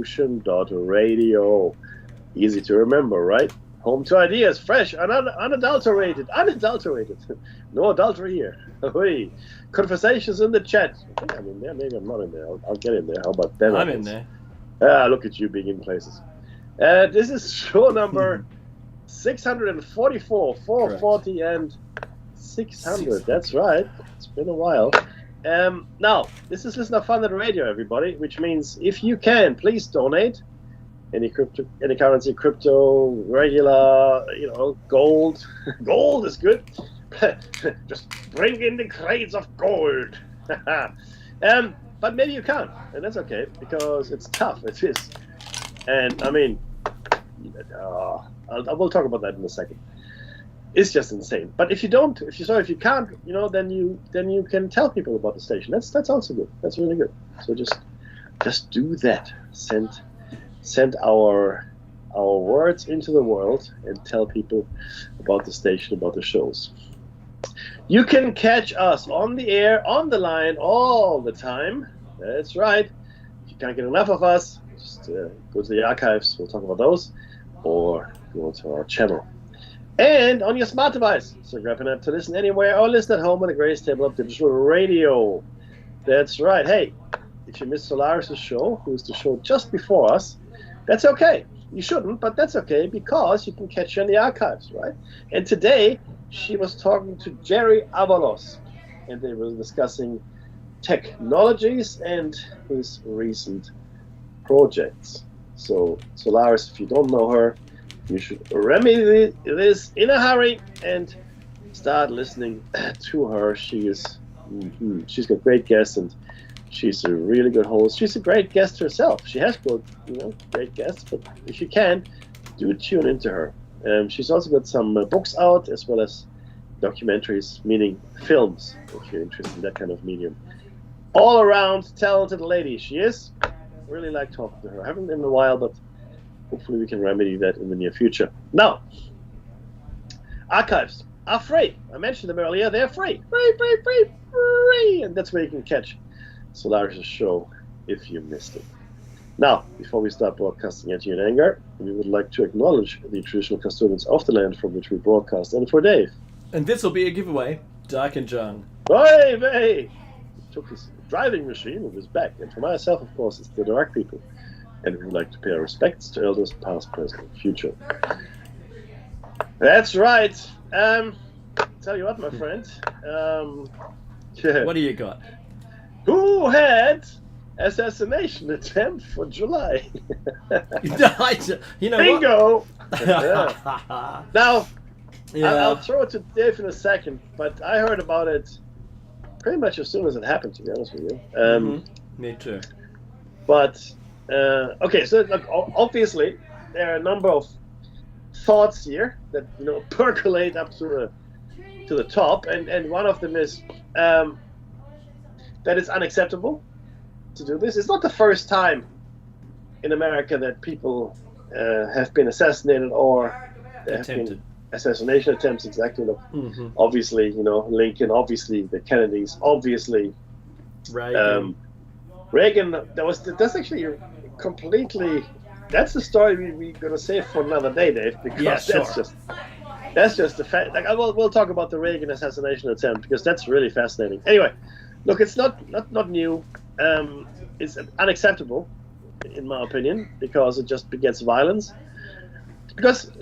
Revolution.radio. Easy to remember, right? Home to ideas, fresh, unadulterated. No adultery here. Hey. Conversations in the chat. I think I'm in there. Maybe I'm not in there. I'll get in there. How about that? I'm in there. Look at you being in places. This is show number 644, 440, and 600. That's right. It's been a while. Now, this is Listener Funded Radio, everybody, which means if you can, please donate. Any currency, crypto, regular, gold. Gold is good. Just bring in the crates of gold. But maybe you can't, and that's okay, because it's tough. It is. And, I mean, we'll talk about that in a second. It's just insane. But if you can't, then you can tell people about the station. That's also good. That's really good. So just do that. Send our words into the world and tell people about the station, about the shows. You can catch us on the air, on the line, all the time. That's right. If you can't get enough of us, just go to the archives. We'll talk about those, or go to our channel. And on your smart device. So grab an app to listen anywhere or listen at home on the greatest table of digital radio. That's right. Hey, if you missed Solaris' show, who's the show just before us, that's okay. You shouldn't, but that's okay, because you can catch her in the archives, right? And today, she was talking to Jerry Avalos, and they were discussing technologies and his recent projects. So, Solaris, if you don't know her, you should remedy this in a hurry and start listening to her. She's got great guests, and she's a really good host. She's a great guest herself. She has got, great guests, but if you can, do tune into her. She's also got some books out, as well as documentaries, meaning films, if you're interested in that kind of medium. All around talented lady she is. Really like talking to her. I haven't in a while, but hopefully we can remedy that in the near future. Now, archives are free. I mentioned them earlier. They're free. Free. And that's where you can catch Solaris' show if you missed it. Now, before we start broadcasting at you in anger, we would like to acknowledge the traditional custodians of the land from which we broadcast. And for Dave. And this will be a giveaway. Dark and John. Hey! He took his driving machine and was back. And for myself, of course, it's the Dark people. And we would like to pay our respects to elders past, present, and future. That's right. Tell you what, my friend. What do you got? Who had assassination attempt for July? Bingo! What? Now, I'll throw it to Dave in a second, but I heard about it pretty much as soon as it happened, to be honest with you. Me too. But, okay, so look, obviously there are a number of thoughts here that percolate up to the top, and one of them is that it's unacceptable to do this. It's not the first time in America that people have been assassinated or there have been assassination attempts. Exactly. Obviously, Lincoln. Obviously, the Kennedys. Obviously, Reagan. Reagan. That's actually completely. That's the story we're gonna save for another day, Dave. Because that's just the fact. Like, we'll talk about the Reagan assassination attempt because that's really fascinating. Anyway, look, it's not new. It's unacceptable, in my opinion, because it just begets violence. Because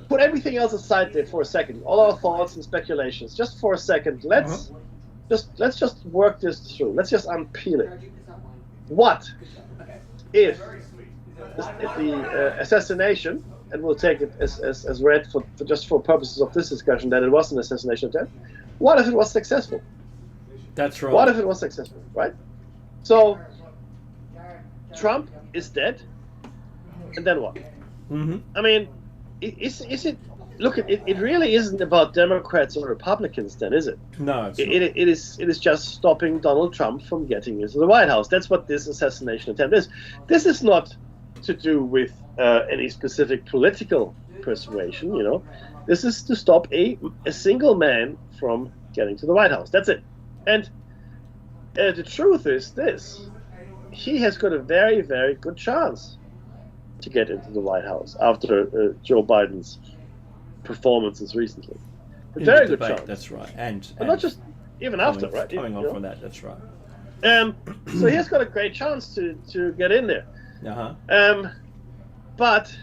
put everything else aside there for a second, all our thoughts and speculations, just for a second. Let's just work this through. Let's just unpeel it. What if the assassination, and we'll take it as read for just for purposes of this discussion that it was an assassination attempt. What if it was successful? That's right. What if it was successful, right? So, Trump is dead, and then what? I mean, is it? Look, it really isn't about Democrats or Republicans, then, is it? No, it's it is just stopping Donald Trump from getting into the White House. That's what this assassination attempt is. This is not to do with any specific political persuasion, This is to stop a single man from getting to the White House. That's it. And the truth is this. he has got a very, very good chance to get into the White House after Joe Biden's performances recently. A In very the good debate, chance. that's right. And not just even after, right? Coming on You know? from that, that's right. So he's got a great chance to get in there. Uh-huh. But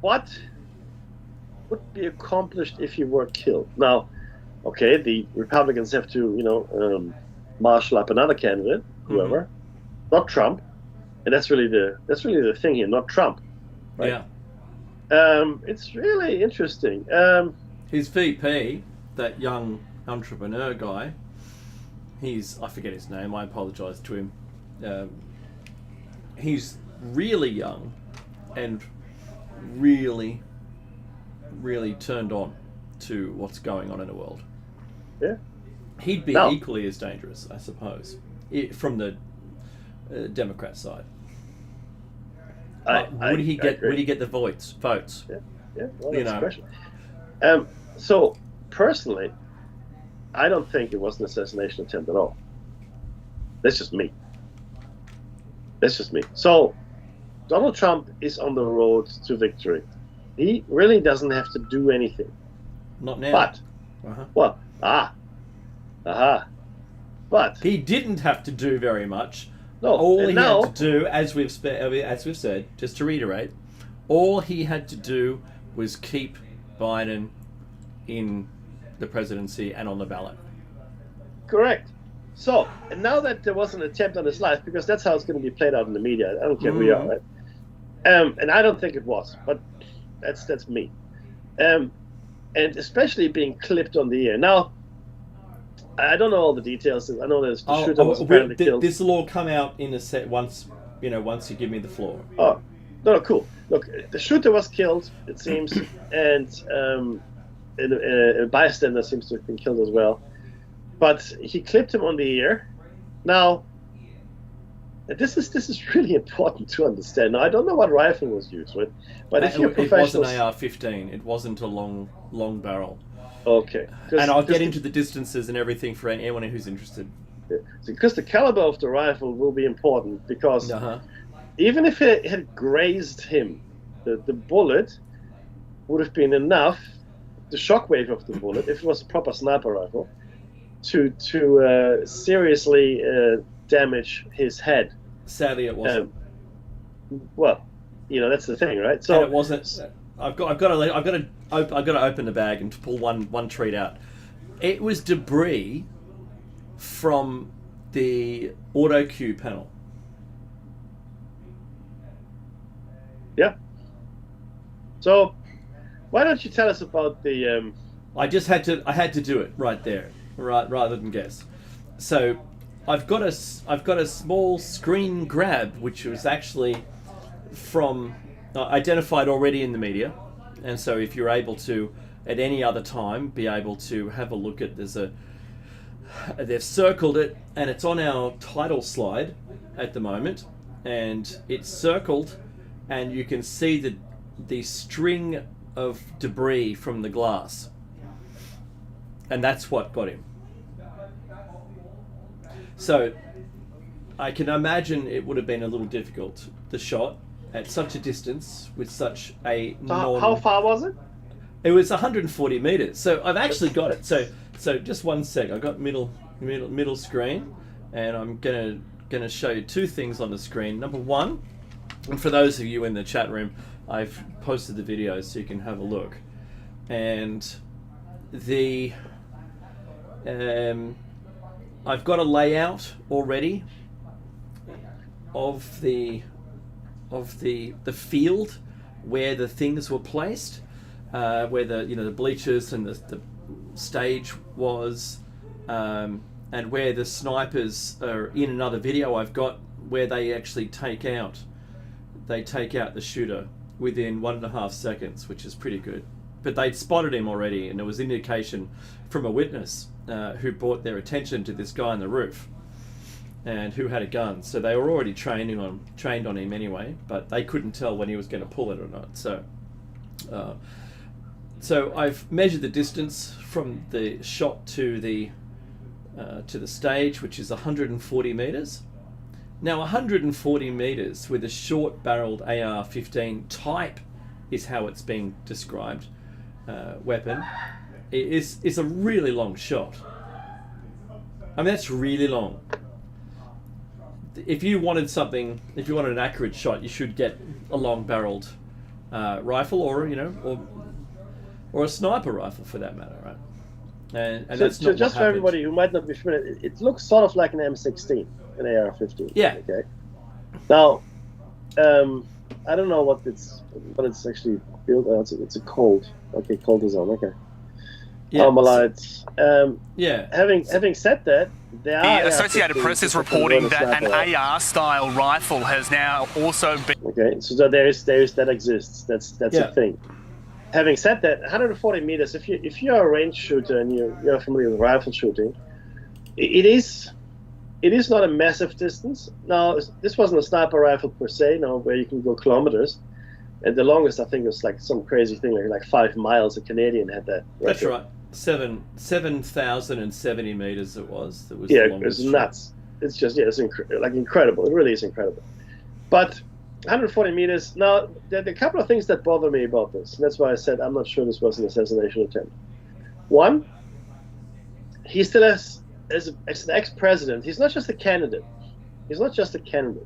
what would be accomplished if he were killed? Now, okay, the Republicans have to, marshal up another candidate, whoever, not Trump, and that's really the thing here, not Trump. Right? Yeah. It's really interesting. His VP, that young entrepreneur guy, I forget his name, I apologise to him. He's really young and really, really turned on to what's going on in the world. Yeah. He'd be equally as dangerous, I suppose, from the Democrat side. Would he get the votes? Yeah. Well, that's the question. So personally, I don't think it was an assassination attempt at all. That's just me. So Donald Trump is on the road to victory. He really doesn't have to do anything. Not now. But but he didn't have to do very much. No, all he had to do, as we've said, just to reiterate, all he had to do was keep Biden in the presidency and on the ballot. Correct. So, and now that there was an attempt on his life, because that's how it's going to be played out in the media. I don't care who you are, right? And I don't think it was, but that's me. And especially being clipped on the ear. Now, I don't know all the details. I know there's the shooter was apparently killed. This will all come out in a set once you give me the floor. Oh, no, cool. Look, the shooter was killed, it seems, and a bystander seems to have been killed as well. But he clipped him on the ear. Now, this is really important to understand. Now, I don't know what rifle was used, right? But if you're professional, it was an AR-15. It wasn't a long barrel. Okay. And I'll get into the distances and everything for anyone who's interested. Because the caliber of the rifle will be important, because even if it had grazed him, the bullet would have been enough, the shockwave of the bullet, if it was a proper sniper rifle, to seriously damage his head. Sadly, it wasn't. Well, that's the thing, right? So and it wasn't. I've got to open the bag and pull one treat out. It was debris from the auto cue panel. Yeah. So, why don't you tell us about the? I had to do it right there, right, rather than guess. So, I've got a small screen grab, which was actually from identified already in the media, and so if you're able to at any other time be able to have a look at, they've circled it and it's on our title slide at the moment, and it's circled and you can see the string of debris from the glass, and that's what got him. So I can imagine it would have been a little difficult, the shot at such a distance with such a how far was it? It was 140 meters. So I've actually got it. So just one sec. I got middle screen, and I'm gonna show you two things on the screen. Number one, and for those of you in the chat room, I've posted the video so you can have a look. And I've got a layout already of the field where the things were placed, where the bleachers and the stage was, and where the snipers are in another video I've got, where they actually take out the shooter within 1.5 seconds, which is pretty good. But they'd spotted him already, and there was indication from a witness who brought their attention to this guy on the roof and who had a gun. So they were already trained on him anyway, but they couldn't tell when he was going to pull it or not. So I've measured the distance from the shot to the to the stage, which is 140 meters. Now, 140 meters with a short-barreled AR-15 type is how it's being described. Weapon is a really long shot. I mean, that's really long. If you wanted an accurate shot, you should get a long-barreled rifle, or or a sniper rifle for that matter, right? And so, that's not just for everybody who might not be familiar, it looks sort of like an M16, an AR-15. Yeah. Okay. Now, I don't know what it's actually built. It's a Colt. Okay, Colt is on. Okay. Yeah. Armalite. Yeah. Having said that, there are The Associated Press is reporting that an AR-style rifle has now also been... Okay, so there is that exists. That's a thing. Having said that, 140 meters. If you're a range shooter and you're familiar with rifle shooting, it is not a massive distance. Now, this wasn't a sniper rifle per se, where you can go kilometers. And the longest, I think, was like some crazy thing, like 5 miles. A Canadian had that. That's right. 7,070 meters it was. That was yeah, the longest it's nuts. It's just it's incredible. It really is incredible. But 140 meters. Now, there are a couple of things that bother me about this. And that's why I said I'm not sure this was an assassination attempt. One, he still has, as an ex-president, he's not just a candidate. He's not just a candidate.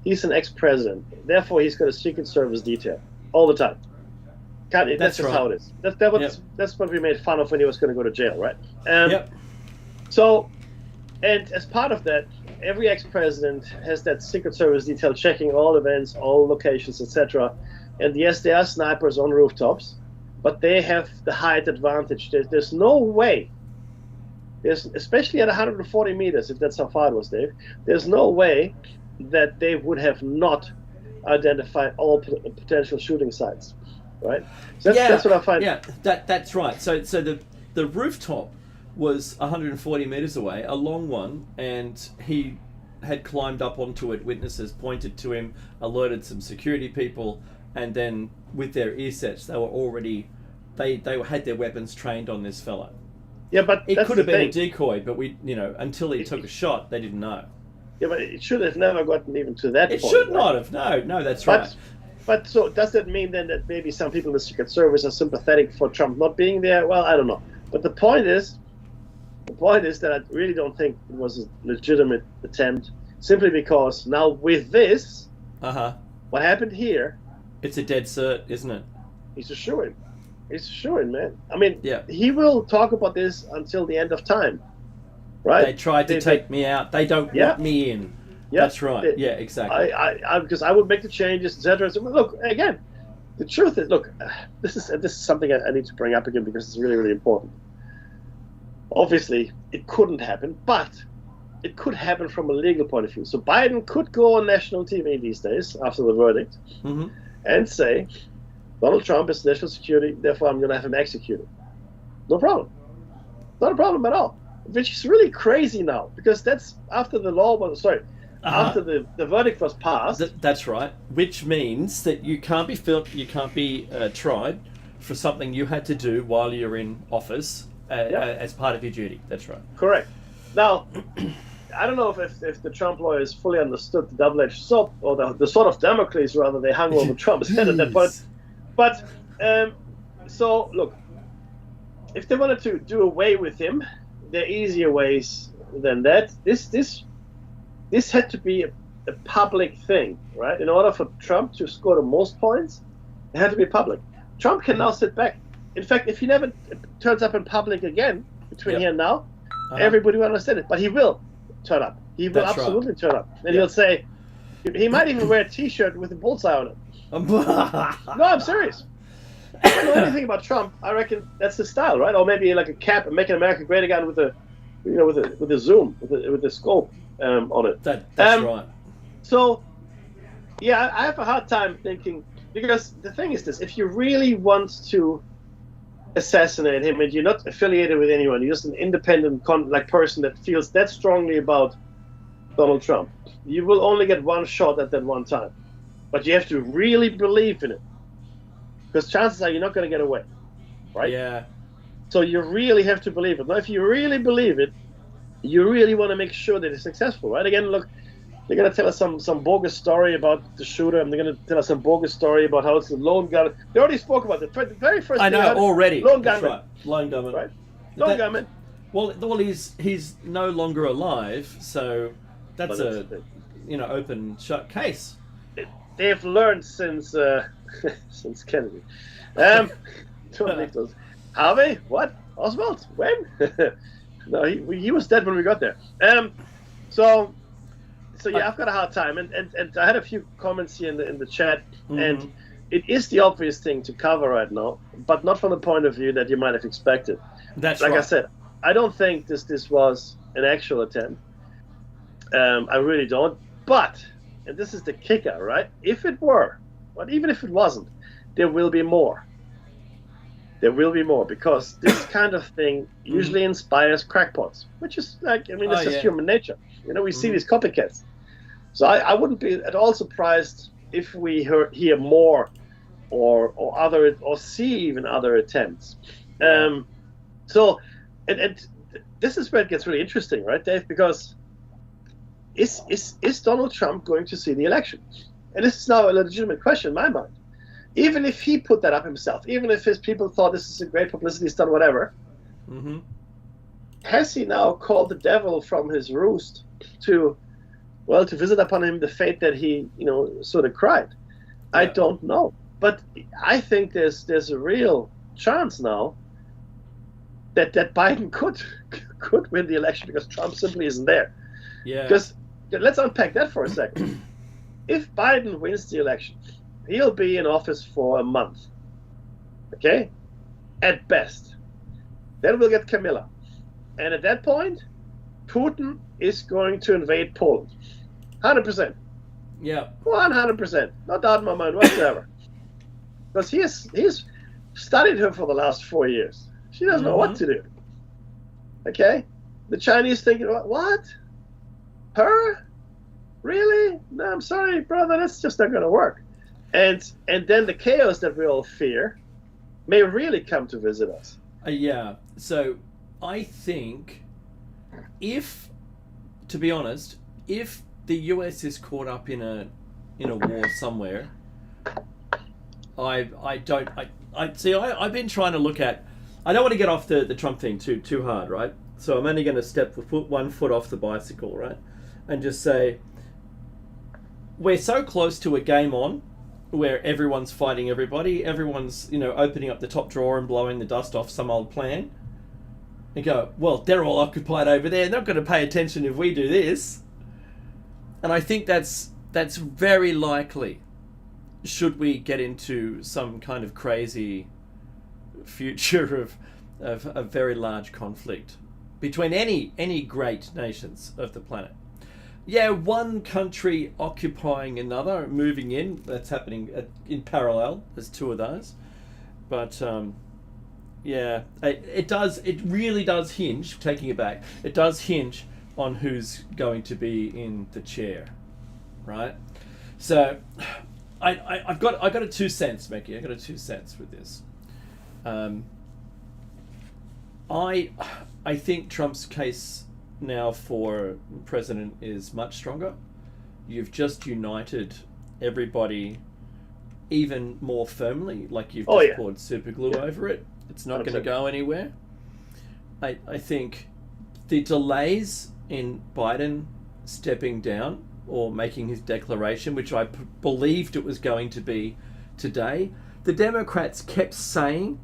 He's an ex-president. Therefore, he's got a Secret Service detail all the time. That's just how it is. That's what we made fun of when he was going to go to jail, right? Yep. So, and as part of that, every ex-president has that Secret Service detail checking all events, all locations, etc. And yes, there are snipers on rooftops, but they have the height advantage. There's no way, especially at 140 meters, if that's how far it was, Dave, there's no way that they would have not identified all potential shooting sites. Right, so that's what I find. Yeah, that's right. So the rooftop was 140 meters away, a long one, and he had climbed up onto it. Witnesses pointed to him, alerted some security people, and then with their ear sets, they were already they had their weapons trained on this fellow. Yeah, but it could have been a decoy, but until he took a shot, they didn't know. Yeah, but it should have never gotten even to that point. It should not have. No, that's right. But so does that mean then that maybe some people in the Secret Service are sympathetic for Trump not being there? Well, I don't know. But the point is that I really don't think it was a legitimate attempt, simply because now with this, what happened here, it's a dead cert, isn't it? He's a shoo-in. He's a shoo-in, man. I mean, he will talk about this until the end of time, right? They tried to take me out. They don't want me in. Yeah, that's right. Yeah, exactly. Because I would make the changes, etc. So, look, again, the truth is, this is something I need to bring up again because it's really, really important. Obviously, it couldn't happen, but it could happen from a legal point of view. So Biden could go on national TV these days after the verdict and say, Donald Trump is national security, therefore I'm going to have him executed. No problem. Not a problem at all. Which is really crazy now, because that's after the law was, after the verdict was passed. That's right. Which means that you can't be tried for something you had to do while you're in office as part of your duty. That's right. Correct. Now, I don't know if the Trump lawyers fully understood the double-edged sword, or the sword of Damocles, rather, they hung over Trump's head at that point. But, so, look, if they wanted to do away with him, there are easier ways than that. This had to be a public thing, right? In order for Trump to score the most points, it had to be public. Trump can now sit back. In fact, if he never turns up in public again, between here and now, everybody will understand it. But he will turn up. He will absolutely turn up. And he'll say, he might even wear a T-shirt with a bullseye on it. No, I'm serious. I don't know anything about Trump. I reckon that's his style, right? Or maybe like a cap and Making America Great Again with a, with a zoom, with the scope on it. That's right. So, yeah, I have a hard time thinking, because the thing is this: if you really want to assassinate him and you're not affiliated with anyone, you're just an independent person that feels that strongly about Donald Trump, you will only get one shot at that one time. But you have to really believe in it, because chances are you're not going to get away, right? Yeah. So you really have to believe it. Now, if you really believe it, you really want to make sure that it's successful, right? Again, look, they're going to tell us some bogus story about the shooter, and they're going to tell us some bogus story about how it's a lone gun. They already spoke about it. The very first I thing know already. lone That's gunman. right. Lone gunman. Right? Lone gunman. Well, he's no longer alive, so that's a open shut case. They've learned since since Kennedy. Don't leave those. Harvey? What? Oswald? When? No, he was dead when we got there. So yeah, I've got a hard time, and I had a few comments here in the chat, and it is the obvious thing to cover right now, but not from the point of view that you might have expected. That's like right. I said, I don't think this was an actual attempt. I really don't. But, and this is the kicker, right? If it were, but even if it wasn't, there will be more. There will be more, because this kind of thing usually inspires crackpots, which is like, I mean, it's just human nature. You know, we see these copycats. So I wouldn't be at all surprised if we hear more or see even other attempts. So, and this is where it gets really interesting, right, Dave? Because is Donald Trump going to see the election? And this is now a legitimate question in my mind. Even if he put that up himself, even if his people thought this is a great publicity stunt, whatever, has he now called the devil from his roost to visit upon him the fate that he, sort of cried? Yeah. I don't know. But I think there's a real chance now that Biden could win the election, because Trump simply isn't there. Yeah. Because let's unpack that for a second. If Biden wins the election, he'll be in office for a month. Okay? At best. Then we'll get Camilla. And at that point, Putin is going to invade Poland. 100%. Yeah. 100%. No doubt in my mind whatsoever. Because he's studied her for the last 4 years. She doesn't know what to do. Okay? The Chinese thinking, what? Her? Really? No, I'm sorry, brother. That's just not going to work. And then the chaos that we all fear may really come to visit us. Yeah. So I think to be honest, if the US is caught up in a war somewhere, I've been trying to look at. I don't want to get off the Trump thing too hard, right? So I'm only going to step one foot off the bicycle, right, and just say we're so close to a game on, where everyone's fighting everybody, everyone's, opening up the top drawer and blowing the dust off some old plan. And go, well, they're all occupied over there. They're not going to pay attention if we do this. And I think that's very likely, should we get into some kind of crazy future of a very large conflict between any great nations of the planet. Yeah, one country occupying another, moving in, that's happening in parallel. There's two of those. But, it really does hinge, taking it back, it does hinge on who's going to be in the chair, right? So, I got a 2 cents, Becky. I got a 2 cents with this. I think Trump's case now for president is much stronger. You've just united everybody even more firmly, like you've just poured super glue over it. It's not going to go anywhere. I think the delays in Biden stepping down or making his declaration, which I believed it was going to be today, the Democrats kept saying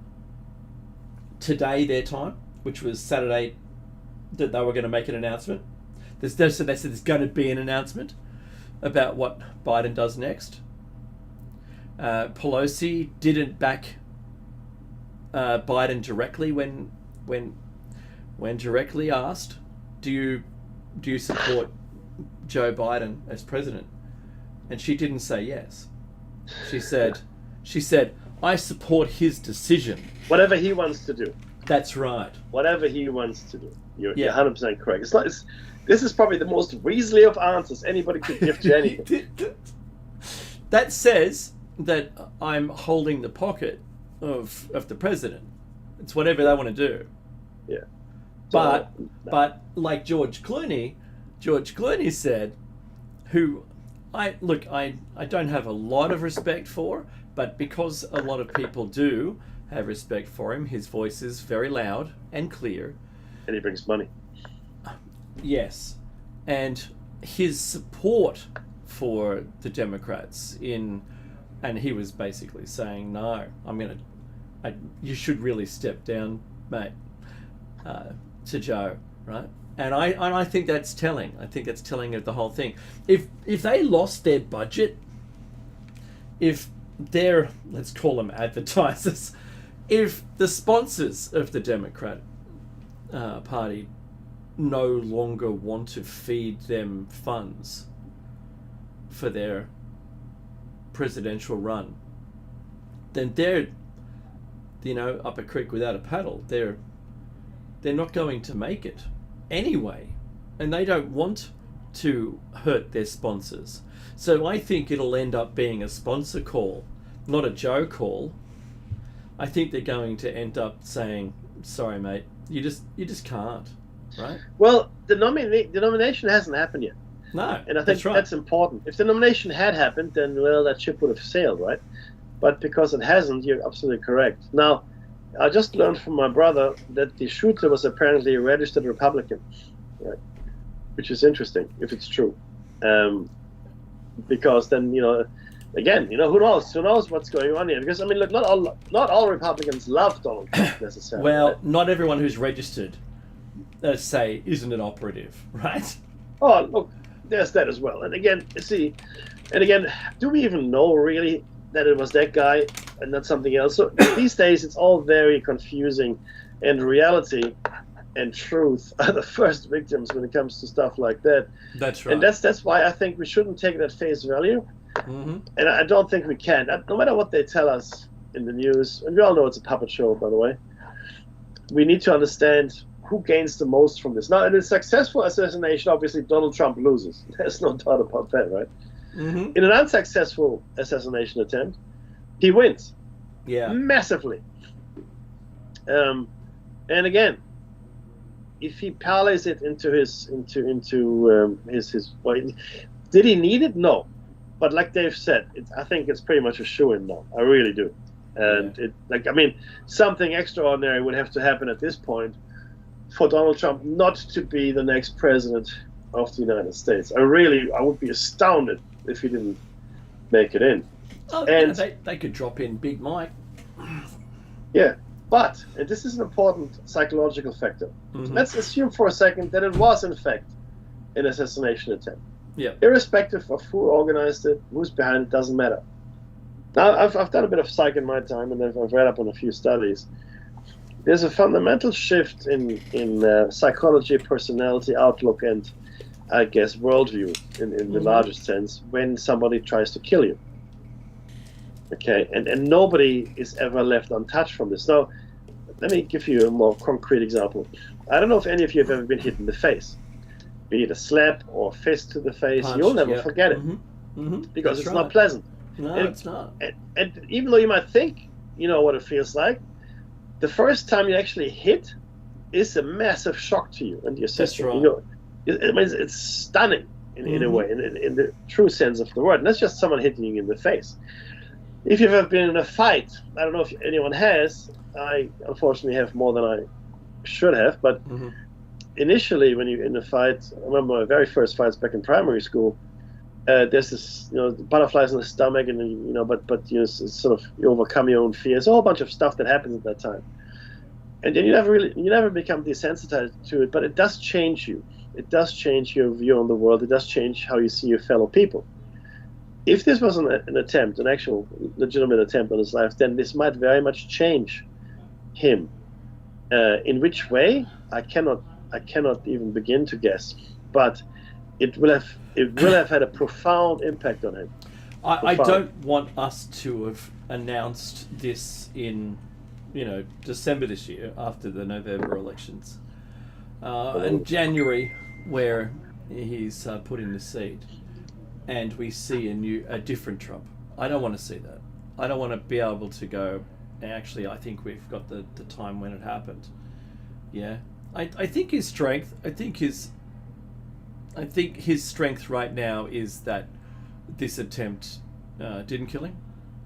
today their time, which was Saturday, that they were going to make an announcement. So they said there's going to be an announcement about what Biden does next. Pelosi didn't back Biden directly when directly asked, do you support Joe Biden as president? And she didn't say yes. She said, I support his decision. Whatever he wants to do. That's right. Whatever he wants to do. You're 100% correct. This is probably the most Weasley of answers anybody could give to anything. That says that I'm holding the pocket of the president. It's whatever they want to do. Yeah. But like George Clooney said, who I don't have a lot of respect for, but because a lot of people do have respect for him, his voice is very loud and clear. And he brings money. Yes. And his support for the Democrats and he was basically saying, no, you should really step down, mate, to Joe, right? And I think that's telling. I think that's telling of the whole thing. If they lost their budget, if they're, let's call them advertisers, if the sponsors of the Democrat Party no longer want to feed them funds for their presidential run, then they're, up a creek without a paddle. They're not going to make it anyway, and they don't want to hurt their sponsors. So I think it'll end up being a sponsor call, not a Joe call. I think they're going to end up saying, sorry mate, you just can't, right? Well, the nomination hasn't happened yet. No, and I think that's important. If the nomination had happened, then that ship would have sailed, right? But because it hasn't, you're absolutely correct. Now, I just learned from my brother that the shooter was apparently a registered Republican, right? Which is interesting if it's true, because then again, who knows what's going on here? Because look, not all Republicans love Donald Trump necessarily. Well, right? Not everyone who's registered, say, isn't an operative, right? Oh, look, there's that as well. And again, do we even know really that it was that guy and not something else? So these days, it's all very confusing, and reality and truth are the first victims when it comes to stuff like that. That's right. And that's why I think we shouldn't take it at face value. Mm-hmm. And I don't think we can. No matter what they tell us in the news, and we all know it's a puppet show, by the way, we need to understand who gains the most from this. Now, in a successful assassination, obviously Donald Trump loses. There's no doubt about that, right? Mm-hmm. In an unsuccessful assassination attempt, he wins. Yeah. Massively. And again, if he parlays it into his well, did he need it? No. But like Dave said, I think it's pretty much a shoo-in now. I really do. And something extraordinary would have to happen at this point for Donald Trump not to be the next president of the United States. I would be astounded if he didn't make it in. Oh, and they could drop in Big Mike. Yeah, and this is an important psychological factor. Mm-hmm. Let's assume for a second that it was in fact an assassination attempt. Yeah. Irrespective of who organized it, who's behind it, doesn't matter. Now, I've done a bit of psych in my time, and I've read up on a few studies. There's a fundamental shift in psychology, personality, outlook, and I guess worldview in the largest sense when somebody tries to kill you. Okay, and nobody is ever left untouched from this. Now, let me give you a more concrete example. I don't know if any of you have ever been hit in the face, be it a slap or a fist to the face. Punch, You'll never forget it because That's it's right. not pleasant. No, it's not. And even though you might think you know what it feels like, the first time you actually hit is a massive shock to you and your system. That's right. It means it's stunning in a way, in the true sense of the word. And that's just someone hitting you in the face. If you've ever been in a fight, I don't know if anyone has. I unfortunately have more than I should have. But initially, when you're in a fight, I remember my very first fights back in primary school. There's this, butterflies in the stomach, and but it's sort of you overcome your own fears. A whole bunch of stuff that happens at that time, and then you never become desensitized to it. But it does change you. It does change your view on the world. It does change how you see your fellow people. If this was an attempt, an actual legitimate attempt on his life, then this might very much change him. In which way, I cannot even begin to guess. But it will have had a profound impact on him. I don't want us to have announced this in, December this year after the November elections, and January where he's put in the seat, and we see a different Trump. I don't want to see that. I don't want to be able to go, actually, I think we've got the time when it happened. Yeah. I think his strength. I think his strength right now is that this attempt didn't kill him,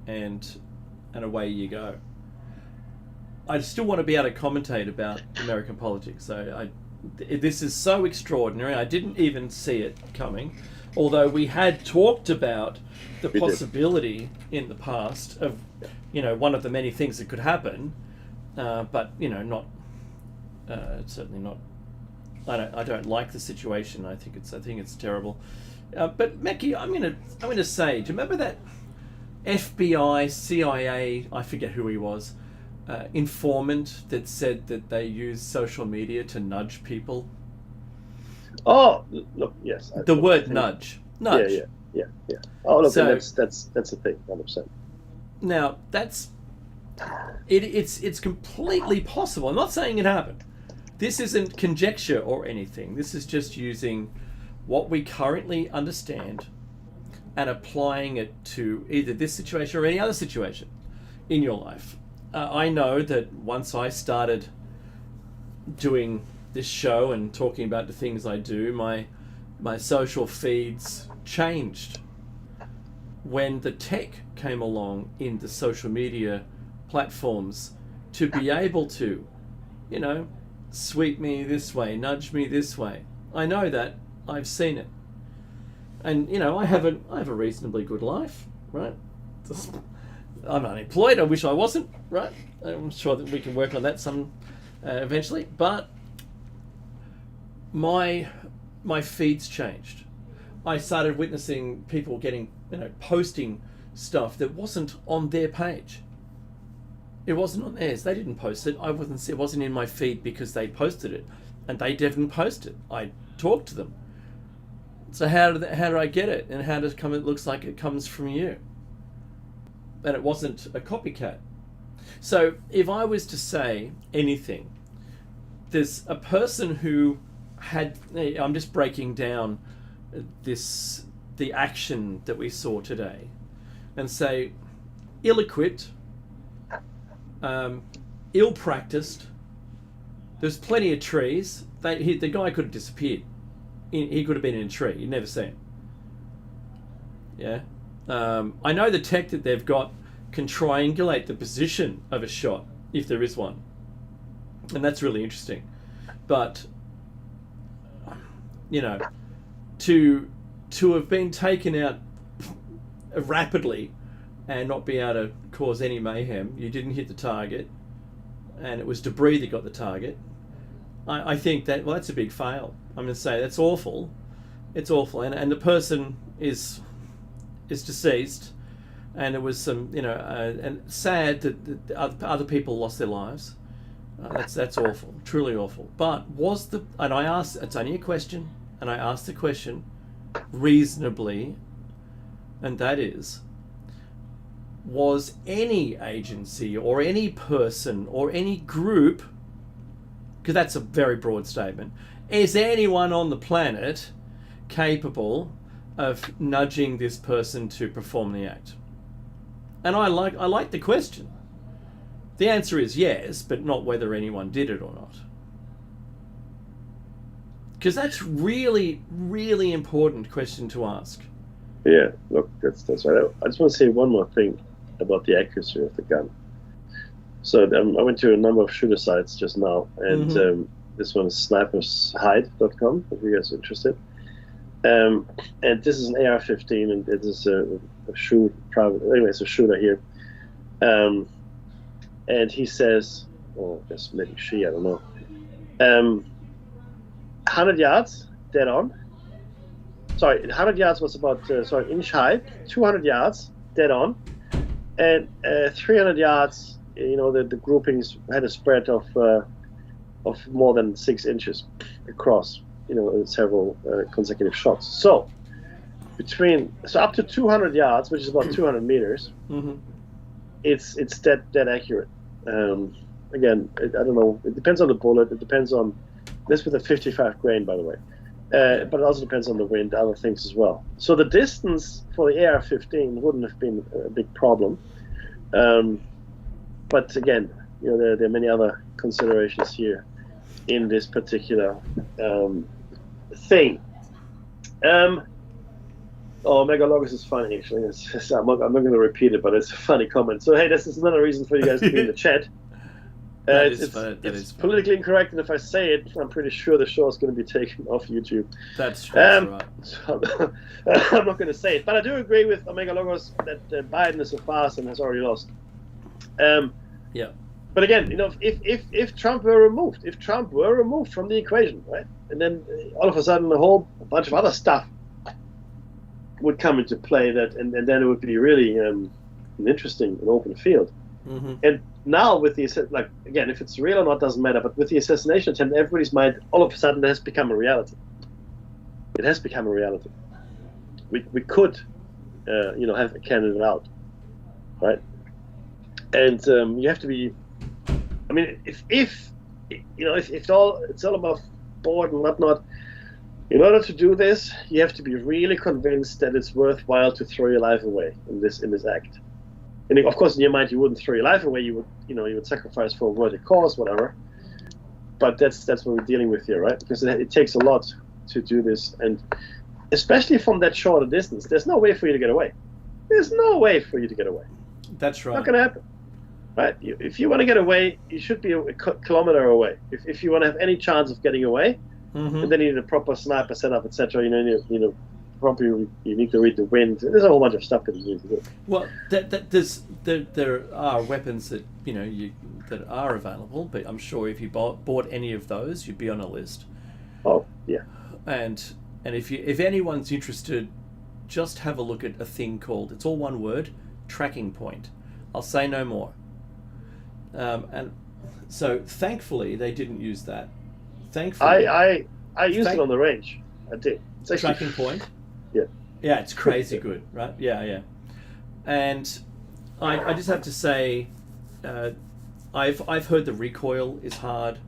and away you go. I still want to be able to commentate about American politics. So this is so extraordinary. I didn't even see it coming, although we had talked about the possibility in the past of, one of the many things that could happen, but not certainly not. I don't like the situation. I think it's terrible. But Mackie, I'm gonna say, do you remember that FBI, CIA, I forget who he was, informant that said that they use social media to nudge people? Oh, look, yes. The word nudge. Yeah. Oh, look, So- that's a thing, 100%. Now it's completely possible. I'm not saying it happened. This isn't conjecture or anything. This is just using what we currently understand and applying it to either this situation or any other situation in your life. I know that once I started doing this show and talking about the things I do, my social feeds changed. When the tech came along in the social media platforms to be able to, sweep me this way, nudge me this way. I know that. I've seen it. And, I have a reasonably good life, right? I'm unemployed. I wish I wasn't, right? I'm sure that we can work on that eventually. But my feeds changed. I started witnessing people posting stuff that wasn't on their page. It wasn't on theirs. They didn't post it. It wasn't in my feed because they posted it, and they didn't post it. I talked to them. So how did I get it, and how does it come? It looks like it comes from you, and it wasn't a copycat. So if I was to say anything, there's a person who had. I'm just breaking down the action that we saw today, and say, ill-equipped, ill-practiced. There's plenty of trees. The guy could have disappeared. He could have been in a tree. You'd never see him. Yeah. I know the tech that they've got can triangulate the position of a shot, if there is one. And that's really interesting. But, to have been taken out rapidly and not be able to cause any mayhem, you didn't hit the target, and it was debris that got the target. I think that's a big fail. I'm going to say that's awful. It's awful, and the person is deceased, and it was some and sad that other people lost their lives. That's awful, truly awful. But and I asked, it's only a question, and I asked the question reasonably, and that is, was any agency or any person or any group, because that's a very broad statement, is anyone on the planet capable of nudging this person to perform the act? And I like the question. The answer is yes, but not whether anyone did it or not. Because that's really, really important question to ask. Yeah, look, that's right. I just want to say one more thing about the accuracy of the gun. So I went to a number of shooter sites just now, and this one is snipershide.com, if you guys are interested. And this is an AR-15, and it is a shooter here. And he says, I guess maybe she, I don't know. 100 yards, dead on. Sorry, 100 yards was about, inch high, 200 yards, dead on. And 300 yards, the groupings had a spread of more than 6 inches across, several consecutive shots. So up to 200 yards, which is about 200 meters, it's dead accurate. Again, I don't know. It depends on the bullet. It depends on this with a 55 grain, by the way. But it also depends on the wind, other things as well. So the distance for the AR-15 wouldn't have been a big problem. But again, there are many other considerations here. in this particular thing. Megalogos is funny, actually. I'm not going to repeat it, but it's a funny comment. So, hey, this is another reason for you guys to be in the chat. It's politically incorrect, and if I say it, I'm pretty sure the show is going to be taken off YouTube. That's right. So I'm not going to say it, but I do agree with Omega Logos that Biden is a farce and has already lost. Yeah. But again, if Trump were removed, from the equation, right, and then all of a sudden a whole bunch of other stuff would come into play, and then it would be really an interesting and open field. Mm-hmm. And now with the again, if it's real or not doesn't matter. But with the assassination attempt, everybody's mind all of a sudden has become a reality. It has become a reality. We could, have a candidate out, right? And you have to be. I mean, if it's all about board and whatnot. In order to do this, you have to be really convinced that it's worthwhile to throw your life away in this act. And of course, in your mind, you wouldn't throw your life away. You would sacrifice for a worthy cause, whatever. But that's what we're dealing with here, right? Because it takes a lot to do this, and especially from that short a distance, there's no way for you to get away. There's no way for you to get away. That's right. Not going to happen, right? If you want to get away, you should be a kilometer away. If you want to have any chance of getting away, and then you need a proper sniper setup, etc. You need to read the wind. There's a whole bunch of stuff that you need to do. Well, there are weapons that that are available, but I'm sure if you bought any of those, you'd be on a list. Oh yeah. And if anyone's interested, just have a look at a thing called, it's all one word, Tracking Point. I'll say no more. And so thankfully they didn't use that. Thankfully, I used it on the range. I did. It's actually, Tracking Point. Yeah. Yeah, it's crazy good, right? Yeah. And I just have to say, I've heard the recoil is hard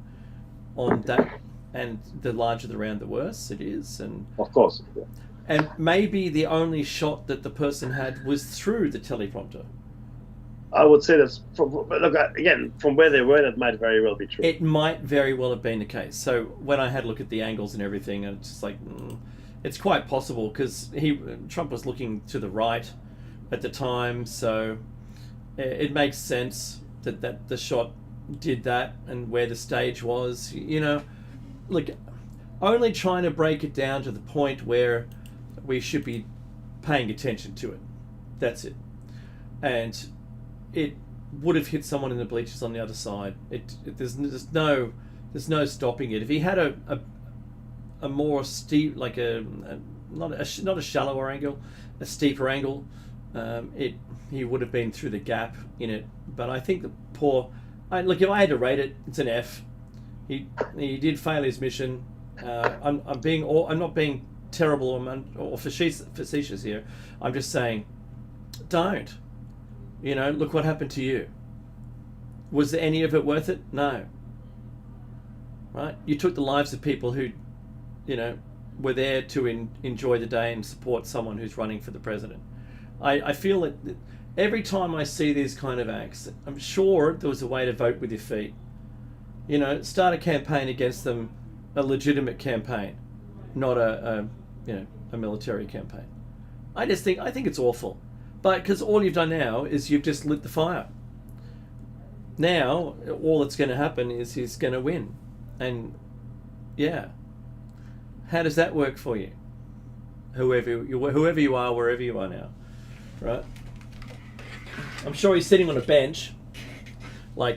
on that, and the larger the round, the worse it is, and of course. Yeah. And maybe the only shot that the person had was through the teleprompter. I would say that's from where they were, that might very well be true. It might very well have been the case. So when I had a look at the angles and everything, it's just like, it's quite possible because Trump was looking to the right at the time, so it makes sense that the shot did that and where the stage was. Only trying to break it down to the point where we should be paying attention to it. That's it. And it would have hit someone in the bleachers on the other side. There's no stopping it. If he had a more steep, like not a shallower angle, a steeper angle, he would have been through the gap in it. But I think if I had to rate it, it's an F. He did fail his mission. I'm not being terrible or facetious here. I'm just saying, don't. Look what happened to you. Was any of it worth it? No. Right? You took the lives of people who, were there to enjoy the day and support someone who's running for the president. I feel that every time I see these kind of acts, I'm sure there was a way to vote with your feet. Start a campaign against them, a legitimate campaign, not a military campaign. I think it's awful. But because all you've done now is you've just lit the fire. Now, all that's going to happen is he's going to win. And, yeah. How does that work for you? Whoever you are, wherever you are now. Right? I'm sure he's sitting on a bench. My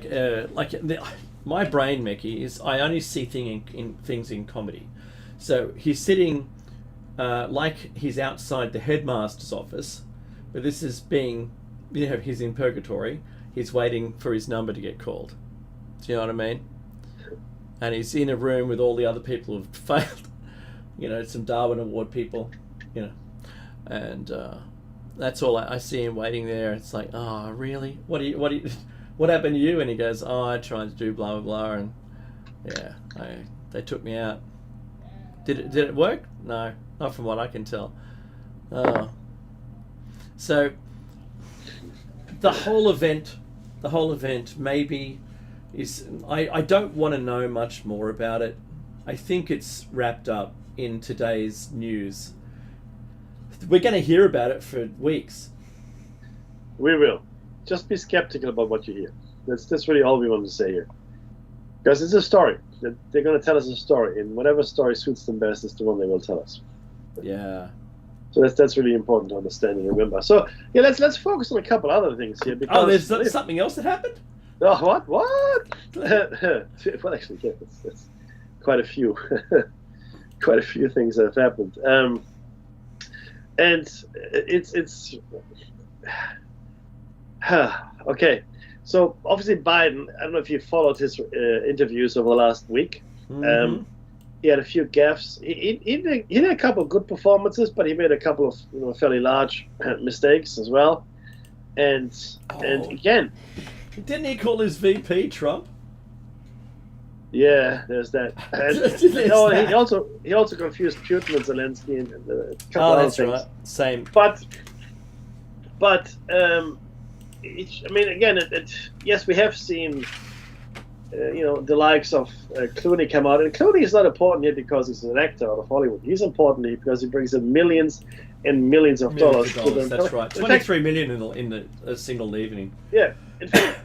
brain, Mickey, is I only see things in comedy. So he's sitting like he's outside the headmaster's office. But this is being, he's in purgatory. He's waiting for his number to get called. Do you know what I mean? And he's in a room with all the other people who've failed. Some Darwin Award people, and that's all I see him waiting there. It's like, oh, really? What happened to you? And he goes, oh, I tried to do blah blah blah, and yeah, they took me out. Did it work? No, not from what I can tell. Oh. So the whole event maybe I don't want to know much more about it. I think it's wrapped up in today's news. We're going to hear about it for weeks. We will. Just be skeptical about what you hear. That's really all we want to say here. Because it's a story. They're going to tell us a story, and whatever story suits them best is the one they will tell us. Yeah. So that's really important to understand and remember. So yeah, let's focus on a couple other things here. Because there's something else that happened? Oh, what? Well, actually, yeah, that's quite a few, quite a few things that have happened. And it's okay. So obviously Biden, I don't know if you followed his interviews over the last week. Mm-hmm. He had a few gaffes. He had a couple of good performances, but he made a couple of fairly large mistakes as well. And again, didn't he call his VP Trump? Yeah, there's that. He also confused Putin and Zelensky and a couple other things. Right. Same. But again, yes, we have seen the likes of Clooney come out, and Clooney is not important here because he's an actor out of Hollywood. He's important here because he brings in millions and millions of dollars. That's right. 23 million in a single evening. Yeah, in fact,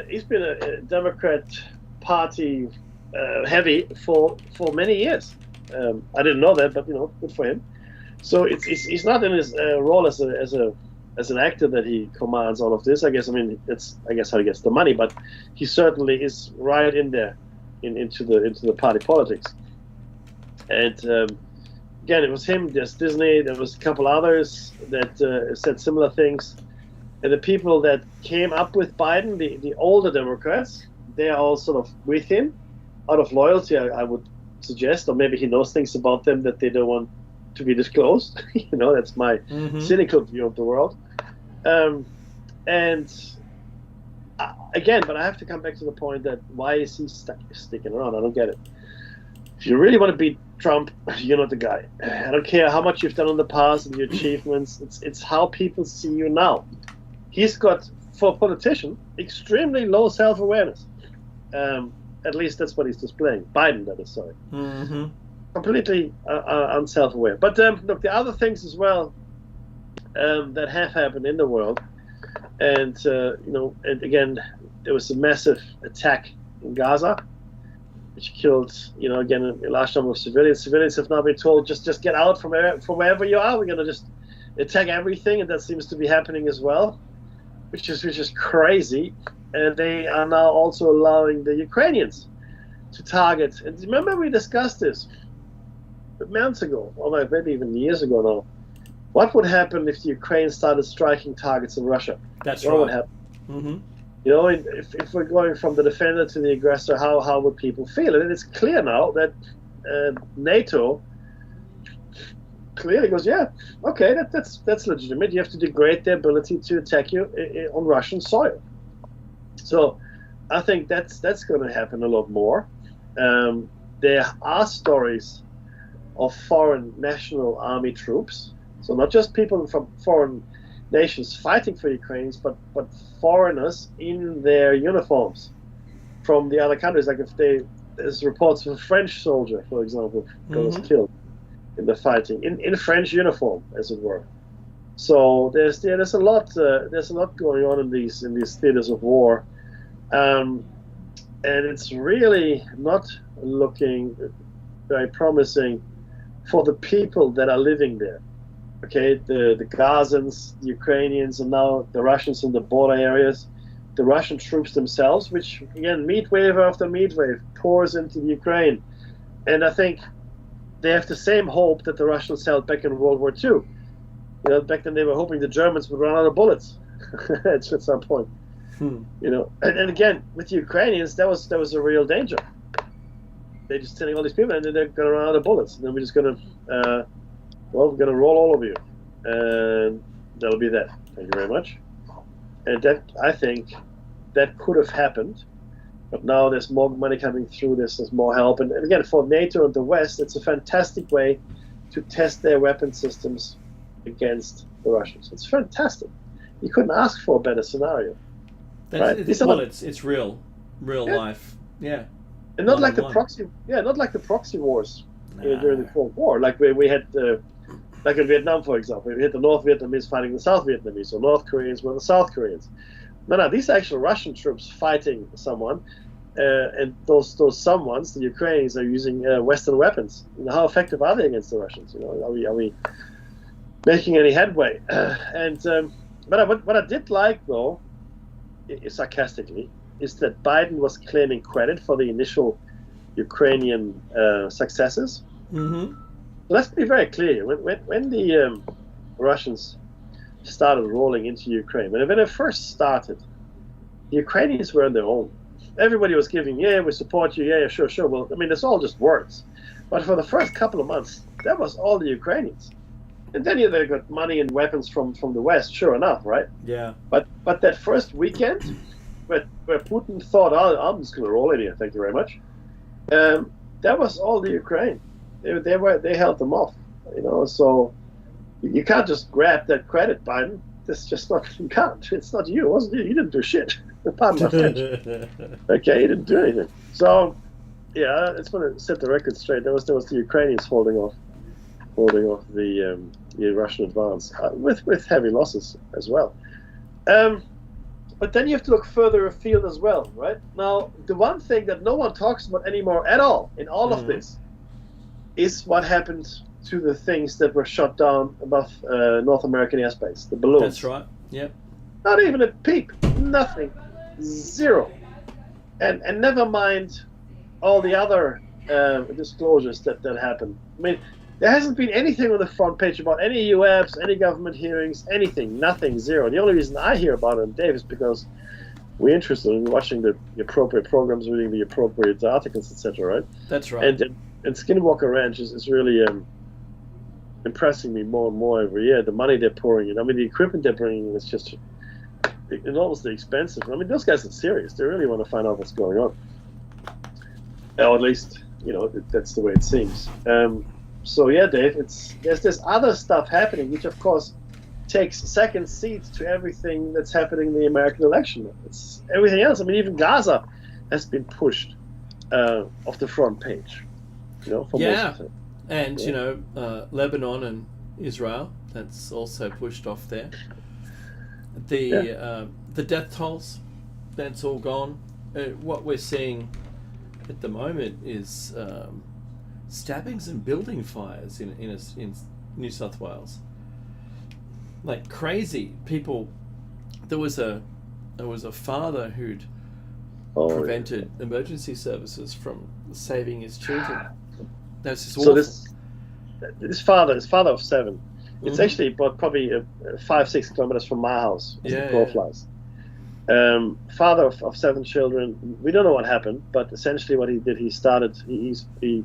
he's been a Democrat Party heavy for many years. I didn't know that, but good for him. So he's not in his role as an actor that he commands all of this. I guess how he gets the money, but he certainly is right in there, into the party politics. And again, it was him. There's Disney. There was a couple others that said similar things. And the people that came up with Biden, the older Democrats, they are all sort of with him out of loyalty, I would suggest, or maybe he knows things about them that they don't want to be disclosed. That's my cynical view of the world. Again, but I have to come back to the point that why is he sticking around? I don't get it. If you really want to beat Trump, you're not the guy. I don't care how much you've done in the past and your achievements. It's how people see you now. He's got, for a politician, extremely low self-awareness. At least that's what he's displaying. Biden, that is, sorry. Mm-hmm. Completely unself-aware. But look, the other things as well that have happened in the world, and and again, there was a massive attack in Gaza, which killed, again, a large number of civilians. Civilians have now been told just get out from wherever you are. We're going to just attack everything, and that seems to be happening as well, which is crazy. And they are now also allowing the Ukrainians to target. And remember, we discussed this months ago, or maybe even years ago now. What would happen if the Ukraine started striking targets in Russia? That's what right. Would happen? Mm-hmm. If we're going from the defender to the aggressor, how would people feel? And it's clear now that NATO clearly goes, yeah, okay, that's legitimate. You have to degrade their ability to attack you on Russian soil. So I think that's going to happen a lot more. There are stories of foreign national army troops, so not just people from foreign nations fighting for Ukrainians, but foreigners in their uniforms from the other countries. Like there's reports of a French soldier, for example, who was killed in the fighting in French uniform, as it were. So there's a lot going on in these theaters of war. And it's really not looking very promising for the people that are living there. Okay, the Gazans, the Ukrainians, and now the Russians in the border areas, the Russian troops themselves, which again, meat wave after meat wave pours into the Ukraine. And I think they have the same hope that the Russians held back in World War II. Back then they were hoping the Germans would run out of bullets at some point. And again, with the Ukrainians, that was a real danger. They're just sending all these people, and then they're going to run out of bullets, and then we're just going to, we're going to roll all of you, and that'll be that. Thank you very much. And that, I think, that could have happened, but now there's more money coming through. There's more help, and again, for NATO and the West, it's a fantastic way to test their weapon systems against the Russians. It's fantastic. You couldn't ask for a better scenario. Right? It's real. real Yeah. life. Yeah. And not like the One-on-one. not like the proxy wars No. during the Cold War, like where we had, like in Vietnam, for example, we had the North Vietnamese fighting the South Vietnamese, or North Koreans were the South Koreans. No, these are actual Russian troops fighting someone, and those someones, the Ukrainians, are using Western weapons. You know, how effective are they against the Russians? You know, are we making any headway? But what I did like, though, sarcastically, is that Biden was claiming credit for the initial Ukrainian successes. Mm-hmm. Let's be very clear. When the Russians started rolling into Ukraine, when it first started, the Ukrainians were on their own. Everybody was giving, yeah, we support you, yeah, sure. Well, I mean, it's all just words. But for the first couple of months, that was all the Ukrainians. And then they got money and weapons from the West, sure enough, right? Yeah. But that first weekend, where Putin thought, oh, I'm just going to roll in here, thank you very much, that was all the Ukraine. They held them off, you know. So you can't just grab that credit, Biden. That's just not, you can't. It's not you. It wasn't you. You didn't do shit. Pardon my French. Okay, you didn't do anything. So yeah, I just want to set the record straight. There was the Ukrainians holding off the Russian advance with heavy losses as well. But then you have to look further afield as well, right? Now, the one thing that no one talks about anymore at all in all of this is what happened to the things that were shot down above North American airspace, the balloons. That's right. Yep. Not even a peep, nothing, zero. And never mind all the other disclosures that happened. I mean, there hasn't been anything on the front page about any UAPs, any government hearings, anything, nothing, zero. The only reason I hear about it, Dave, is because we're interested in watching the appropriate programs, reading the appropriate articles, etc. Right? That's right. And Skinwalker Ranch is really impressing me more and more every year. The money they're pouring in. I mean, the equipment they're bringing in is just enormously expensive. I mean, those guys are serious. They really want to find out what's going on. Or at least, you know, that's the way it seems. So yeah, Dave, there's this other stuff happening, which of course takes second seat to everything that's happening in the American election. It's everything else. I mean, even Gaza has been pushed off the front page. You know, for most of it. And you know, Lebanon and Israel, that's also pushed off there. The death tolls, that's all gone. What we're seeing at the moment is stabbings and building fires in New South Wales. Like crazy people. There was a father who'd prevented emergency services from saving his children. That's just awful. So this father of 7. It's actually probably 5-6 kilometers from my house. As the crow flies. Father of 7 children. We don't know what happened, but essentially what he did, he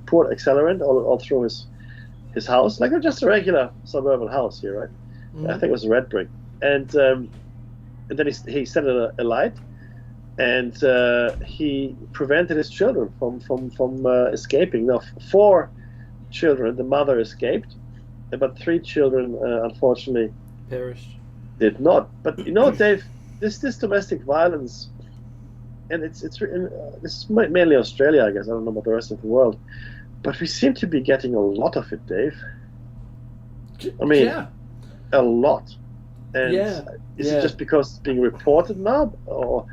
poured accelerant all through his house, like just a regular suburban house here, right? I think it was a red brick, and then he set it alight, and he prevented his children from escaping. Now, 4 children, the mother escaped, but 3 children unfortunately perished. Did not. But you know, Dave, this domestic violence, and this is mainly Australia, I guess. I don't know about the rest of the world, but we seem to be getting a lot of it, Dave. I mean, a lot. And is it just because it's being reported now, or?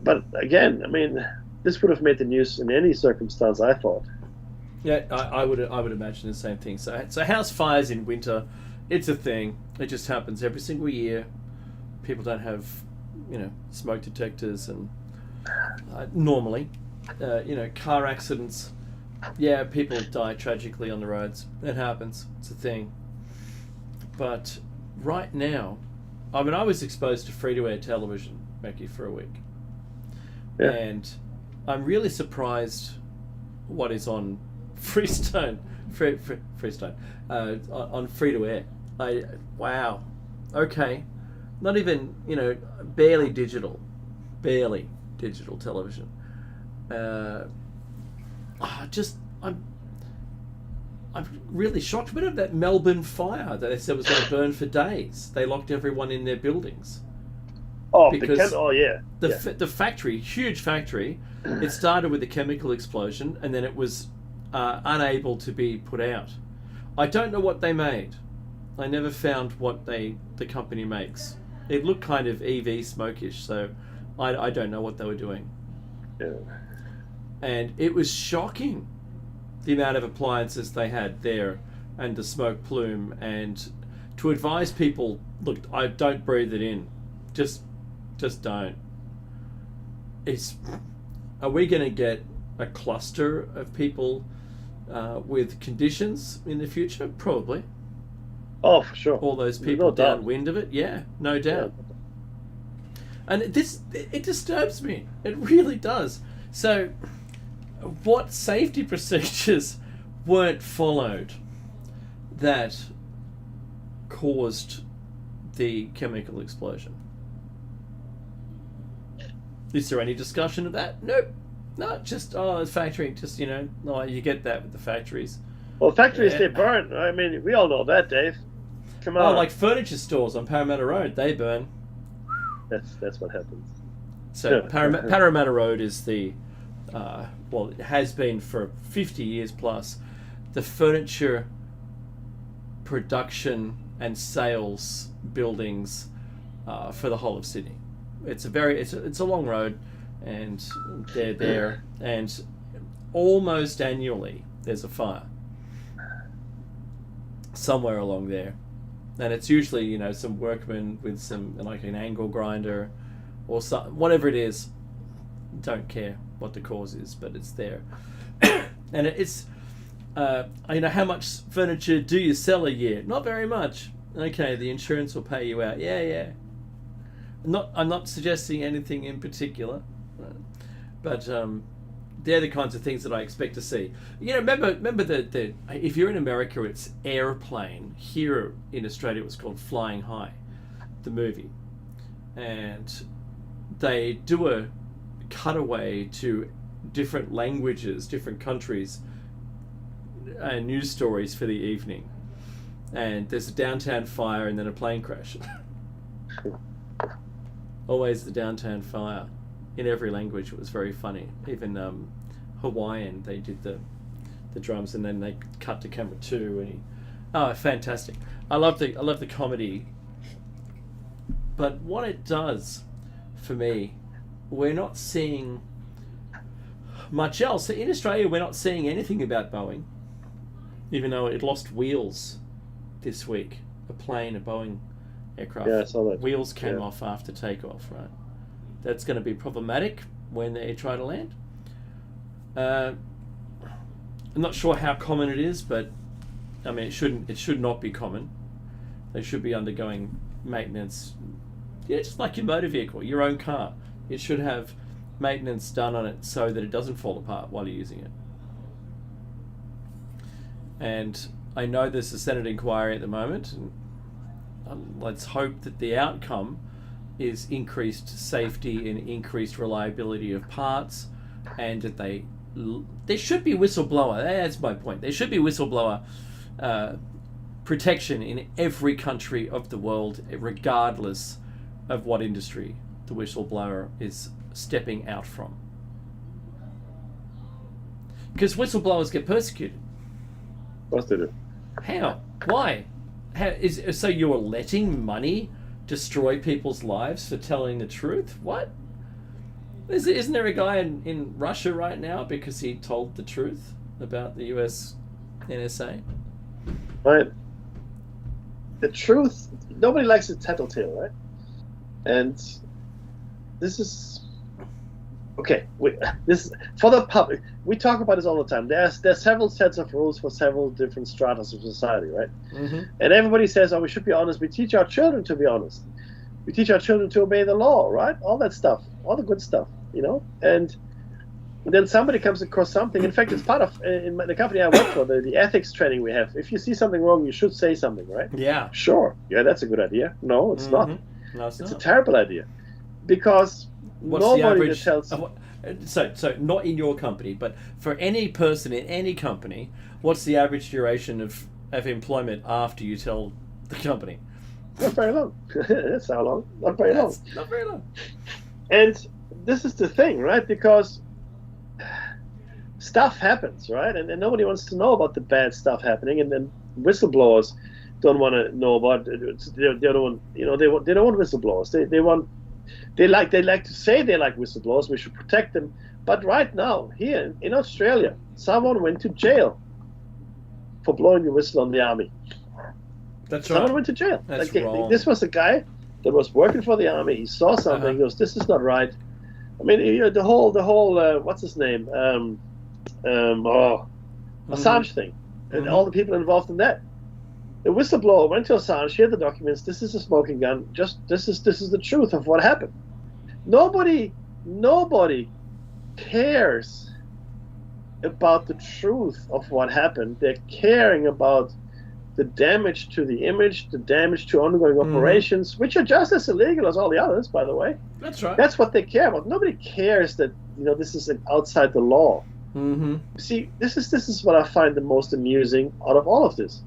But again, I mean, this would have made the news in any circumstance, I thought. Yeah, I would imagine the same thing. So house fires in winter, it's a thing. It just happens every single year. People don't have, smoke detectors, and normally, car accidents. Yeah, people die tragically on the roads. It happens. It's a thing. But right now, I mean, I was exposed to free-to-air television, Mackie, for a week. Yeah. And I'm really surprised what is on Freestone, on free-to-air. Wow. Okay. Not even, barely digital television. I'm really shocked. What about that Melbourne fire that they said was going to burn for days? They locked everyone in their buildings. Oh, because yeah. the factory, huge factory, it started with a chemical explosion, and then it was unable to be put out. I don't know what they made. I never found what the company makes. It looked kind of EV smokish, so I don't know what they were doing. Yeah. And it was shocking, the amount of appliances they had there, and the smoke plume, and to advise people, look, I don't breathe it in. Just don't. Are we going to get a cluster of people with conditions in the future? Probably. Oh, for sure. All those people No doubt. downwind of it? Yeah, no doubt. And it disturbs me. It really does. So, what safety procedures weren't followed that caused the chemical explosion? Is there any discussion of that? Nope. No, just, the factory, just, you get that with the factories. Well, factories, Yeah. they burn. I mean, we all know that, Dave. Come Oh, on. like furniture stores on Parramatta Road, they burn. That's what happens. So Parramatta Road is it has been for 50 years plus, the furniture production and sales buildings for the whole of Sydney. It's a long road, and they're there, and almost annually there's a fire somewhere along there, and it's usually some workman with some like an angle grinder or whatever it is. Don't care what the cause is, but it's there. And it's how much furniture do you sell a year? Not very much. Okay, the insurance will pay you out. Yeah. I'm not suggesting anything in particular, but they're the kinds of things that I expect to see. Remember the if you're in America, it's Airplane. Here in Australia, it was called Flying High, the movie, and they do a cutaway to different languages, different countries, news stories for the evening, and there's a downtown fire and then a plane crash. Always the downtown fire in every language. It was very funny. Even Hawaiian, they did the drums, and then they cut to camera 2, and fantastic. I love the comedy. But what it does for me, we're not seeing much else. In Australia, we're not seeing anything about Boeing, even though it lost wheels this week. A Boeing aircraft. Yeah, I saw that. Wheels came off after takeoff, right? That's going to be problematic when they try to land. I'm not sure how common it is, but I mean, it should not be common. They should be undergoing maintenance. Yeah, just like your motor vehicle, your own car. It should have maintenance done on it so that it doesn't fall apart while you're using it. And I know there's a Senate inquiry at the moment, and let's hope that the outcome is increased safety and increased reliability of parts, and that there should be whistleblower. That's my point. There should be whistleblower protection in every country of the world, regardless of what industry the whistleblower is stepping out from. Because whistleblowers get persecuted. Of course they do. How? Why? So you're letting money destroy people's lives for telling the truth? What? Isn't there a guy in Russia right now because he told the truth about the US NSA? Right. The truth, nobody likes a tattletale, right? And this is okay. This is for the public. We talk about this all the time. There's several sets of rules for several different stratas of society, right? Mm-hmm. And everybody says, "Oh, we should be honest." We teach our children to be honest. We teach our children to obey the law, right? All that stuff, all the good stuff, And then somebody comes across something. In fact, it's part of in the company I work for, the ethics training we have. If you see something wrong, you should say something, right? Yeah. Sure. Yeah, that's a good idea. No, it's not. No, it's It's not. a terrible idea, because What's the nobody average? that tells. So not in your company, but for any person in any company, what's the average duration of employment after you tell the company? Not very long. That's how long. Not very long. That's not very long. And this is the thing, right? Because stuff happens, right? And nobody wants to know about the bad stuff happening, and then whistleblowers don't want to know about it. They don't want, they don't want whistleblowers. They like to say they like whistleblowers. We should protect them. But right now, here in Australia, someone went to jail for blowing the whistle on the army. That's right. Someone went to jail. That's wrong. This was a guy that was working for the army. He saw something. He goes, "This is not right." I mean, the whole what's his name? Assange thing, and all the people involved in that. The whistleblower went to Assange, shared the documents. This is a smoking gun. This is the truth of what happened. Nobody cares about the truth of what happened. They're caring about the damage to the image, the damage to ongoing operations, which are just as illegal as all the others, by the way. That's right. That's what they care about. Nobody cares that this is outside the law. Mm-hmm. See, this is what I find the most amusing out of all of this.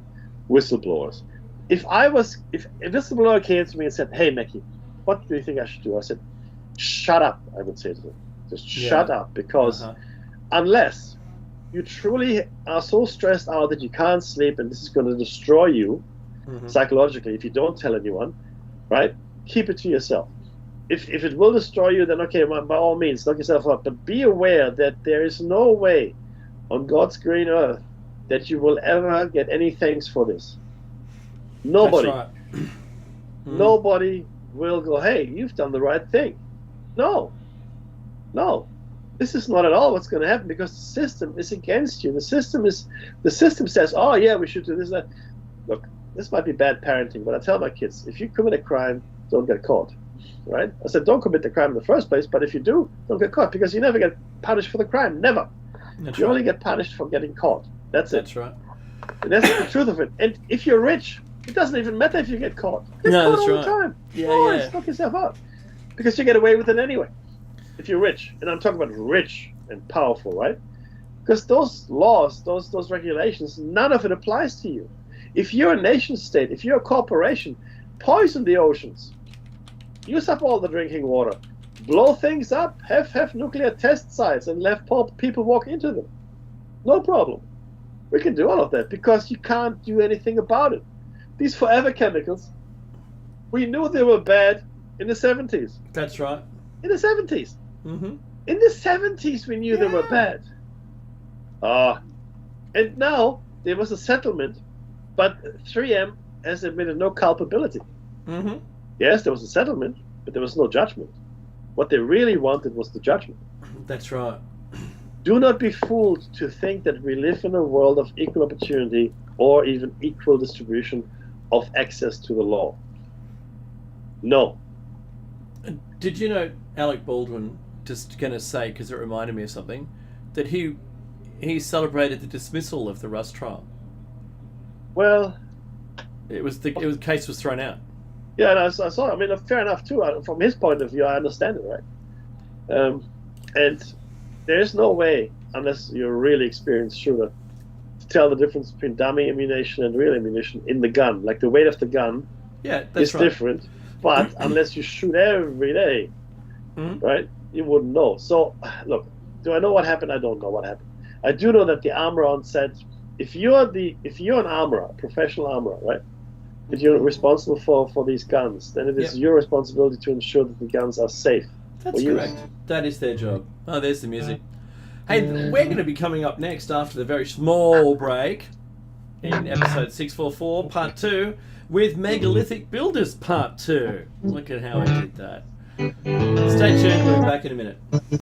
Whistleblowers. If a whistleblower came to me and said, "Hey, Mackie, what do you think I should do?" I said, "Shut up," I would say to them. Just shut up, because unless you truly are so stressed out that you can't sleep and this is going to destroy you psychologically if you don't tell anyone, right? Keep it to yourself. If it will destroy you, then okay, by all means, lock yourself up. But be aware that there is no way on God's green earth that you will ever get any thanks for this. Nobody. That's right. Nobody will go, "Hey, you've done the right thing." No. This is not at all what's going to happen, because the system is against you. The system says, "Oh yeah, we should do this and that." Look, this might be bad parenting, but I tell my kids, if you commit a crime, don't get caught. Right? I said, don't commit the crime in the first place, but if you do, don't get caught, because you never get punished for the crime. Never. You only get punished for getting caught. That's it. That's right. And that's the truth of it. And if you're rich, it doesn't even matter if you get caught. You get caught all the time. Yeah. Knock yourself out, because you get away with it anyway. If you're rich, and I'm talking about rich and powerful, right? Because those laws, those regulations, none of it applies to you. If you're a nation state, if you're a corporation, poison the oceans, use up all the drinking water, blow things up, have nuclear test sites, and let people walk into them. No problem. We can do all of that, because you can't do anything about it. These forever chemicals, we knew they were bad in the 70s. That's right. In the 70s. Mm-hmm. In the 70s, we knew they were bad. And now there was a settlement, but 3M has admitted no culpability. Mm-hmm. Yes, there was a settlement, but there was no judgment. What they really wanted was the judgment. That's right. Do not be fooled to think that we live in a world of equal opportunity or even equal distribution of access to the law. No. Did you know Alec Baldwin, just going to say, because it reminded me of something, that he celebrated the dismissal of the Rust trial? Well, the case was thrown out. Yeah, and I saw. I mean, fair enough too. From his point of view, I understand it, right? And there's no way, unless you're a really experienced shooter, to tell the difference between dummy ammunition and real ammunition in the gun. Like, the weight of the gun is different, but unless you shoot every day, right, you wouldn't know. So, look, do I know what happened? I don't know what happened. I do know that the armorer said, if you're an armorer, a professional armorer, right, if you're responsible for these guns, then it is your responsibility to ensure that the guns are safe. That's correct. That is their job. Oh, there's the music. Hey, we're going to be coming up next after the very small break in episode 644, part 2, with Megalithic Builders, part 2. Look at how I did that. Stay tuned. We'll be back in a minute.